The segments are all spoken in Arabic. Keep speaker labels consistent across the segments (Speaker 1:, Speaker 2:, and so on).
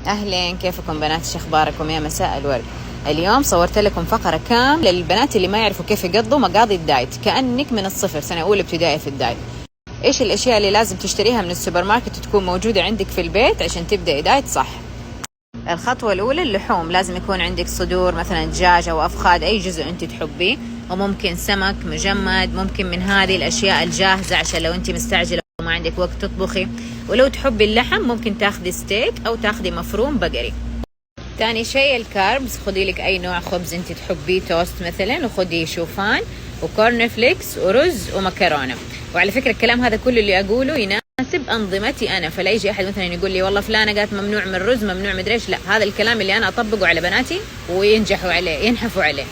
Speaker 1: أهلين، كيفكم بنات؟ إيش أخباركم؟ يا مساء الورد. اليوم صورت لكم فقرة كاملة للبنات اللي ما يعرفوا كيف يقضوا مقاضي الدايت، كأنك من الصفر سنة أولى ابتدائي في الدايت. إيش الأشياء اللي لازم تشتريها من السوبر ماركت وتكون موجودة عندك في البيت عشان تبدأي دايت صح؟ الخطوة الأولى اللحوم، لازم يكون عندك صدور مثلا دجاج أو أفخاد، أي جزء أنت تحبيه، وممكن سمك مجمد، ممكن من هذه الأشياء الجاهزة عشان لو أنت مستعجلة وما عندك وقت تطبخي. ولو تحبي اللحم ممكن تاخدي ستيك أو تاخدي مفروم بقري. تاني شيء الكاربز، خدي لك أي نوع خبز أنت تحبيه، توست مثلا، وخدي شوفان وكورن فليكس ورز ومكرونة. وعلى فكرة الكلام هذا كله اللي أقوله يناسب أنظمتي أنا، فلا يجي أحد مثلا يقول لي والله فلانة قالت ممنوع من الرز ممنوع مدري إيش، لا، هذا الكلام اللي أنا أطبقه على بناتي وينجحوا عليه ينحفوا عليه.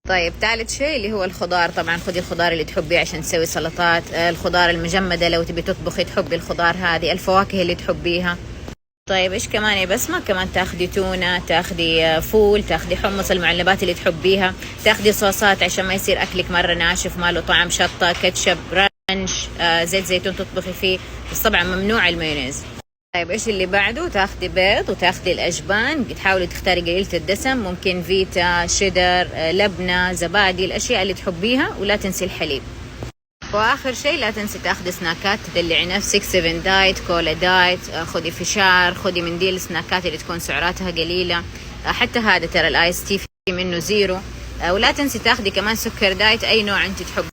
Speaker 1: طيب ثالث شيء اللي هو الخضار، طبعا خدي الخضار اللي تحبيه عشان تسوي سلطات، الخضار المجمدة لو تبي تطبخي تحبي الخضار هذه، الفواكه اللي تحبيها. طيب ايش كمان يا بسمة؟ كمان تاخدي تونة، تاخدي فول، تاخدي حمص، المعلبات اللي تحبيها، تاخدي صوصات عشان ما يصير اكلك مرة ناشف ما له طعم، شطة، كاتشب، رانش، زيت زيتون تطبخي فيه، بس طبعا ممنوع المايونيز. طيب ايش اللي بعده؟ تاخدي بيض وتاخدي الاجبان، تحاولي تختاري قليلة الدسم، ممكن فيتا، شيدر، لبنة، زبادي، الاشياء اللي تحبيها، ولا تنسي الحليب. واخر شيء لا تنسي تاخدي سناكات تدلعي نفسك، 7 دايت، كولا دايت، خدي فشار، خدي منديل السناكات اللي تكون سعراتها قليله، حتى هذا ترى الايس تي في منه زيرو. ولا تنسي تاخدي كمان سكر دايت، اي نوع انت تحبي.